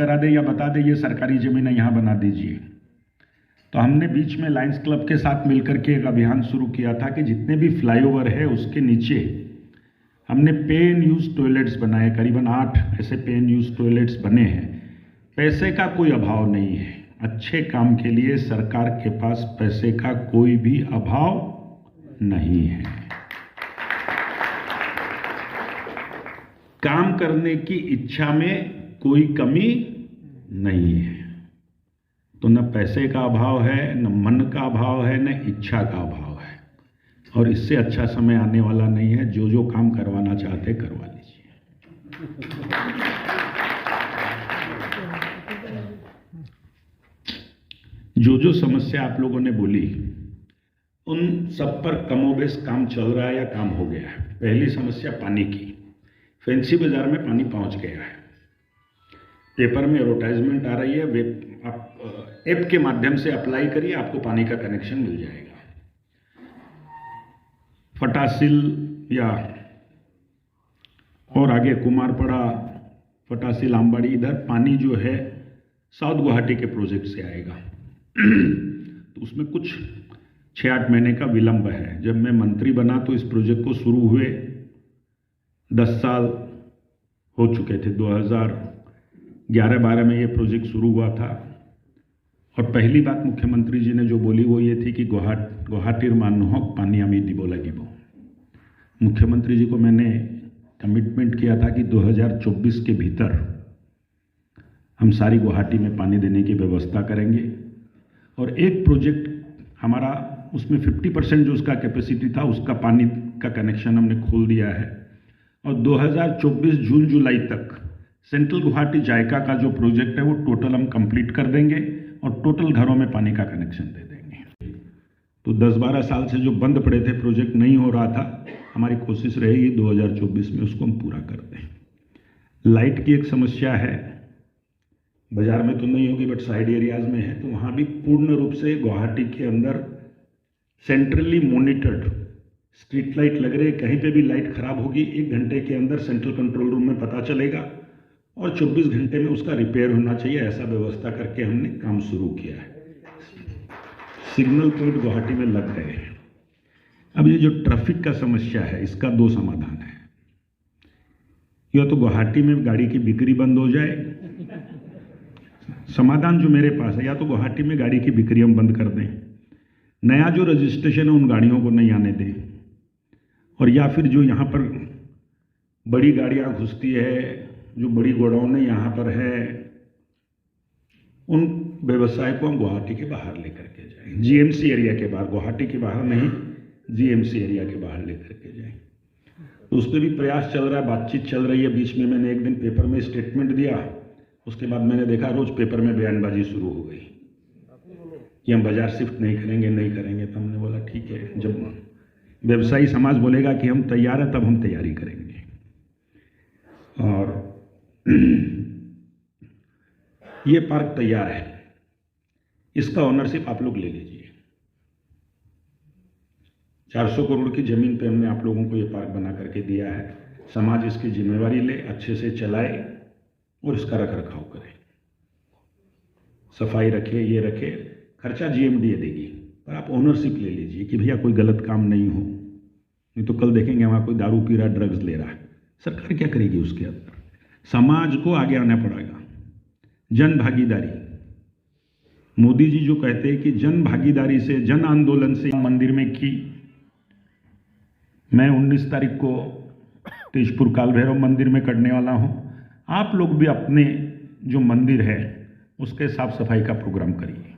करा दे या बता दे ये सरकारी ज़मीन है, यहाँ बना दीजिए। तो हमने बीच में लायंस क्लब के साथ मिलकर के एक अभियान शुरू किया था कि जितने भी फ्लाईओवर है उसके नीचे हमने पे एंड यूज टॉयलेट्स बनाए। करीबन 8 ऐसे पे एंड यूज टॉयलेट्स बने हैं। पैसे का कोई अभाव नहीं है, अच्छे काम के लिए सरकार के पास पैसे का कोई भी अभाव नहीं है। काम करने की इच्छा में कोई कमी नहीं है। तो न पैसे का अभाव है, न मन का अभाव है, न इच्छा का अभाव है। और इससे अच्छा समय आने वाला नहीं है। जो जो काम करवाना चाहते करवा लीजिए। जो जो समस्या आप लोगों ने बोली उन सब पर कमोबेश काम चल रहा है या काम हो गया है। पहली समस्या पानी की। फैंसी बाजार में पानी पहुंच गया है। पेपर में एडवर्टाइजमेंट आ रही है, आप ऐप के माध्यम से अप्लाई करिए, आपको पानी का कनेक्शन मिल जाएगा। फटासिल या और आगे कुमारपड़ा, फटासिल, आंबाड़ी, इधर पानी जो है साउथ गुवाहाटी के प्रोजेक्ट से आएगा। तो उसमें कुछ 6-8 महीने का विलंब है। जब मैं मंत्री बना तो इस प्रोजेक्ट को शुरू हुए 10 साल हो चुके थे। 2011-12 में ये प्रोजेक्ट शुरू हुआ था। और पहली बात मुख्यमंत्री जी ने जो बोली वो ये थी कि गुवाहाटीर मानुहक पानी आमी दिबो लागिबो। मुख्यमंत्री जी को मैंने कमिटमेंट किया था कि 2024 के भीतर हम सारी गुवाहाटी में पानी देने की व्यवस्था करेंगे। और एक प्रोजेक्ट हमारा उसमें 50% जो उसका कैपेसिटी था उसका पानी का कनेक्शन हमने खोल दिया है। और 2024 जून जुलाई तक सेंट्रल गुवाहाटी जायका का जो प्रोजेक्ट है वो टोटल हम कंप्लीट कर देंगे और टोटल घरों में पानी का कनेक्शन दे देंगे। तो 10-12 साल से जो बंद पड़े थे, प्रोजेक्ट नहीं हो रहा था, हमारी कोशिश रहेगी 2024 में उसको हम पूरा कर दें। लाइट की एक समस्या है, बाजार में तो नहीं होगी बट साइड एरियाज में है। तो वहाँ भी पूर्ण रूप से गुवाहाटी के अंदर सेंट्रली मॉनिटर्ड स्ट्रीट लाइट लग रहे। कहीं पे भी लाइट खराब होगी 1 घंटे के अंदर सेंट्रल कंट्रोल रूम में पता चलेगा और 24 घंटे में उसका रिपेयर होना चाहिए। ऐसा व्यवस्था करके हमने काम शुरू किया है। सिग्नल पॉइंट गुवाहाटी में लग गए हैं। अब ये जो ट्रैफिक का समस्या है इसका 2 समाधान है। या तो गुवाहाटी में गाड़ी की बिक्री बंद हो जाए, समाधान जो मेरे पास है, या तो गुवाहाटी में गाड़ी की बिक्री हम बंद कर दें, नया जो रजिस्ट्रेशन है उन गाड़ियों को नहीं आने दें, और या फिर जो यहाँ पर बड़ी गाड़ियाँ घुसती है, जो बड़ी गोडाउन यहाँ पर है, उन व्यवसाय को हम गुवाहाटी के बाहर लेकर के जाएं। जीएमसी एरिया के बाहर, गुवाहाटी के बाहर नहीं, जीएमसी एरिया के बाहर लेकर के जाएं। तो उस पर भी प्रयास चल रहा है, बातचीत चल रही है। बीच में मैंने एक दिन पेपर में स्टेटमेंट दिया, उसके बाद मैंने देखा रोज पेपर में बयानबाजी शुरू हो गई कि हम बाजार शिफ्ट नहीं करेंगे। तो हमने बोला ठीक है, जब व्यवसायी समाज बोलेगा कि हम तैयार हैं तब हम तैयारी करेंगे। और ये पार्क तैयार है, इसका ओनरशिप आप लोग ले लीजिए। 400 करोड़ की जमीन पे हमने आप लोगों को ये पार्क बना करके दिया है। समाज इसकी जिम्मेवारी ले, अच्छे से चलाए और इसका रख रखाव करे, सफाई रखे, ये रखे। खर्चा जीएमडीए देगी, पर आप ओनरशिप ले लीजिए कि भैया कोई गलत काम नहीं हो। नहीं तो कल देखेंगे वहाँ कोई दारू पी रहा, ड्रग्स ले रहा है, सरकार क्या करेगी उसके अंदर? समाज को आगे आना पड़ेगा। जन भागीदारी, मोदी जी जो कहते हैं कि जन भागीदारी से, जन आंदोलन से मंदिर में की। मैं 19 तारीख को तेजपुर काल भैरव मंदिर में करने वाला हूँ। आप लोग भी अपने जो मंदिर है उसके साफ सफाई का प्रोग्राम करिए।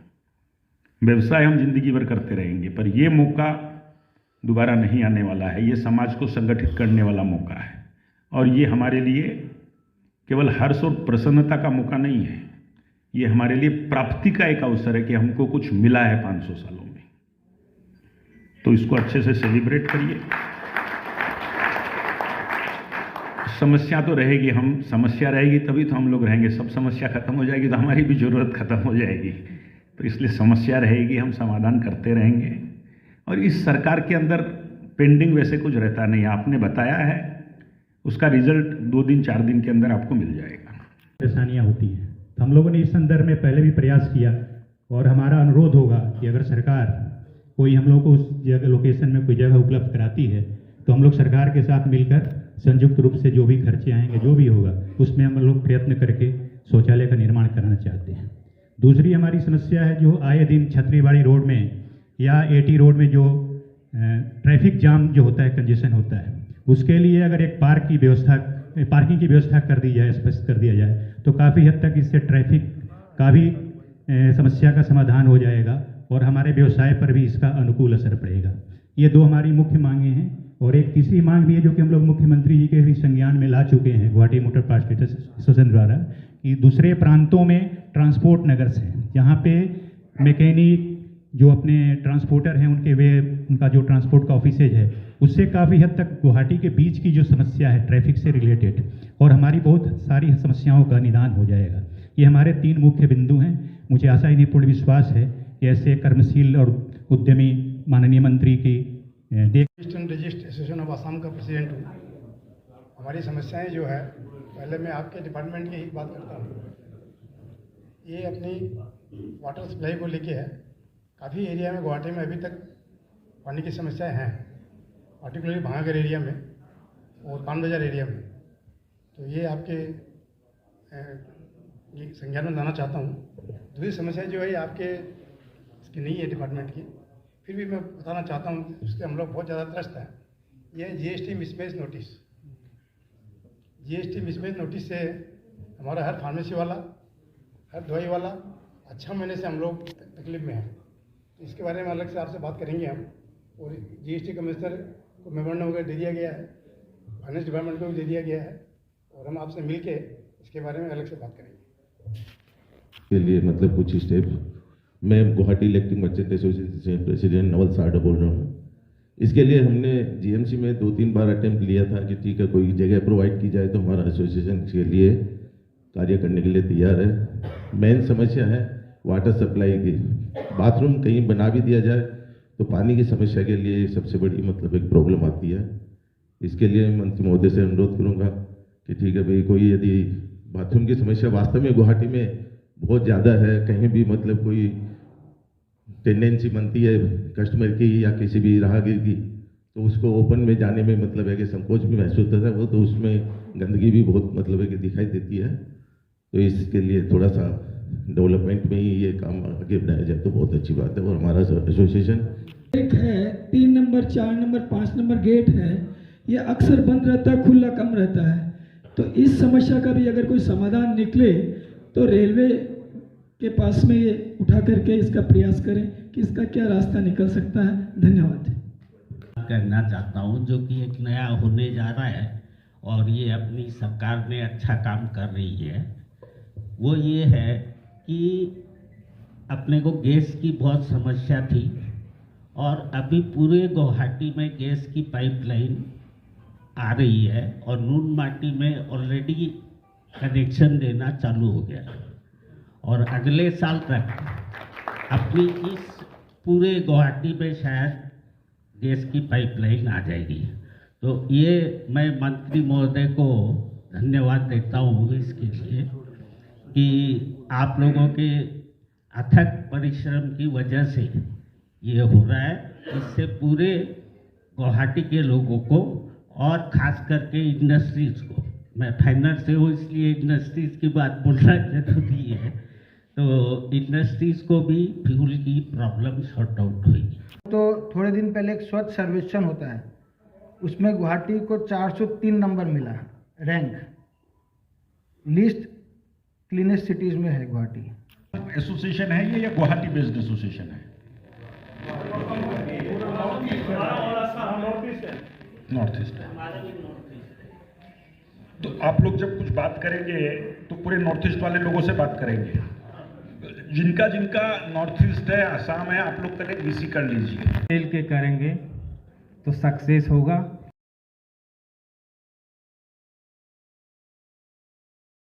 व्यवसाय हम जिंदगी भर करते रहेंगे, पर ये मौका दोबारा नहीं आने वाला है। ये समाज को संगठित करने वाला मौका है और ये हमारे लिए केवल हर्ष और प्रसन्नता का मौका नहीं है, ये हमारे लिए प्राप्ति का एक अवसर है कि हमको कुछ मिला है 500 सालों में। तो इसको अच्छे से सेलिब्रेट करिए। समस्या तो रहेगी, हम समस्या रहेगी तभी तो हम लोग रहेंगे। सब समस्या खत्म हो जाएगी तो हमारी भी जरूरत खत्म हो जाएगी। तो इसलिए समस्या रहेगी, हम समाधान करते रहेंगे। और इस सरकार के अंदर पेंडिंग वैसे कुछ रहता नहीं, आपने बताया है, उसका रिजल्ट 2 दिन 4 दिन के अंदर आपको मिल जाएगा। परेशानियाँ होती हैं, तो हम लोगों ने इस संदर्भ में पहले भी प्रयास किया और हमारा अनुरोध होगा कि अगर सरकार कोई हम लोग को उस जगह लोकेशन में कोई जगह उपलब्ध कराती है तो हम लोग सरकार के साथ मिलकर संयुक्त रूप से जो भी खर्चे आएंगे, जो भी होगा, उसमें हम लोग प्रयत्न करके शौचालय का निर्माण कराना चाहते हैं। दूसरी हमारी समस्या है जो आए दिन छतरीबाड़ी रोड में या एटी रोड में जो ट्रैफिक जाम जो होता है, कंजेशन होता है, उसके लिए अगर एक पार्किंग की व्यवस्था कर दी जाए, स्पष्ट कर दिया जाए, तो काफ़ी हद तक इससे ट्रैफिक का भी समस्या का समाधान हो जाएगा और हमारे व्यवसाय पर भी इसका अनुकूल असर पड़ेगा। ये दो हमारी मुख्य मांगे हैं। और एक तीसरी मांग भी है जो कि हम लोग मुख्यमंत्री जी के भी संज्ञान में ला चुके हैं गुवाहाटी मोटर पार्क एसोसिएशन द्वारा, कि दूसरे प्रांतों में ट्रांसपोर्ट नगर्स हैं जहाँ पे मैकेनिक जो अपने ट्रांसपोर्टर हैं उनका जो ट्रांसपोर्ट का ऑफिसेज है, उससे काफ़ी हद तक गुवाहाटी के बीच की जो समस्या है ट्रैफिक से रिलेटेड और हमारी बहुत सारी समस्याओं का निदान हो जाएगा। ये हमारे 3 मुख्य बिंदु हैं। मुझे आशा ही नहीं पूर्ण विश्वास है कि ऐसे कर्मशील और उद्यमी माननीय मंत्री की eastern registration association of Assam का प्रेसिडेंट हूँ। हमारी समस्याएं जो है, पहले मैं आपके डिपार्टमेंट की ही बात करता हूँ। ये अपनी वाटर सप्लाई को लेके है। काफ़ी एरिया में गुवाहाटी में अभी तक पानी की समस्याएं हैं, पार्टिकुलरली भांगर एरिया में और पान बाजार एरिया में। तो ये आपके संज्ञान में लाना चाहता हूँ। दूसरी समस्या जो है आपके इसकी नहीं है डिपार्टमेंट की, फिर भी मैं बताना चाहता हूँ, उसके हम लोग बहुत ज़्यादा त्रस्त हैं। ये GST mismatch notice. GST mismatch notice से हमारा हर फार्मेसी वाला, हर दवाई वाला 6 महीने से हम लोग तकलीफ में हैं। तो इसके बारे में अलग से आपसे बात करेंगे हम। और जीएसटी कमिश्नर को मेमोरेंडम वगैरह दे दिया गया है, फाइनेंस डिपार्टमेंट को भी दे दिया गया है और हम आपसे मिल के इसके बारे में अलग से बात करेंगे। के लिए मतलब कुछ स्टेप, मैं Guwahati electric merchant association president Naval साडा बोल रहा हूँ। इसके लिए हमने जीएमसी में 2-3 बार अटेम्प्ट लिया था कि ठीक है कोई जगह प्रोवाइड की जाए तो हमारा एसोसिएशन के लिए कार्य करने के लिए तैयार है। मेन समस्या है वाटर सप्लाई की। बाथरूम कहीं बना भी दिया जाए तो पानी की समस्या के लिए सबसे बड़ी मतलब एक प्रॉब्लम आती है। इसके लिए मंत्री महोदय से अनुरोध करूँगा कि ठीक है भाई, कोई यदि बाथरूम की समस्या वास्तव में गुवाहाटी में बहुत ज़्यादा है, कहीं भी मतलब कोई टेंडेंसी बनती है कस्टमर की या किसी भी राहगीर की, तो उसको ओपन में जाने में मतलब है कि संकोच भी महसूस होता है वो, तो उसमें गंदगी भी बहुत मतलब है कि दिखाई देती है। तो इसके लिए थोड़ा सा डेवलपमेंट में ही ये काम आगे बढ़ाया जाए तो बहुत अच्छी बात है। और हमारा एसोसिएशन गेट है 3 नंबर 4 नंबर 5 नंबर गेट है, ये अक्सर बंद रहता है, खुला कम रहता है। तो इस समस्या का भी अगर कोई समाधान निकले तो रेलवे के पास में ये उठा करके इसका प्रयास करें कि इसका क्या रास्ता निकल सकता है। धन्यवाद। करना चाहता हूँ जो कि एक नया होने जा रहा है और ये अपनी सरकार ने अच्छा काम कर रही है, वो ये है कि अपने को गैस की बहुत समस्या थी और अभी पूरे गुवाहाटी में गैस की पाइपलाइन आ रही है और नून माटी में ऑलरेडी कनेक्शन देना चालू हो गया और अगले साल तक अपनी इस पूरे गुवाहाटी में शायद गैस की पाइपलाइन आ जाएगी। तो ये मैं मंत्री महोदय को धन्यवाद देता हूँ इसके लिए कि आप लोगों के अथक परिश्रम की वजह से ये हो रहा है। इससे पूरे गुवाहाटी के लोगों को और ख़ास करके इंडस्ट्रीज़ को, मैं फाइनेंस से हूँ इसलिए इंडस्ट्रीज़ की बात बोलना जरूरी है, तो इंडस्ट्रीज़ को भी फ्यूल की प्रॉब्लम सॉर्ट आउट हुई। तो थोड़े दिन पहले एक स्वच्छ सर्वेक्षण होता है, उसमें गुवाहाटी को 403 नंबर मिला रैंक, लिस्ट क्लीनेस्ट सिटीज़ में है गुवाहाटी। एसोसिएशन है ये या गुवाहाटी बेस्ड एसोसिएशन है? नॉर्थ ईस्ट है। तो आप लोग जब कुछ बात करेंगे तो पूरे नॉर्थ ईस्ट वाले लोगों से बात करेंगे। जिनका जिनका नॉर्थ ईस्ट है, आसाम है, आप लोग पहले वीसी कर लीजिए। मिल के करेंगे तो सक्सेस होगा।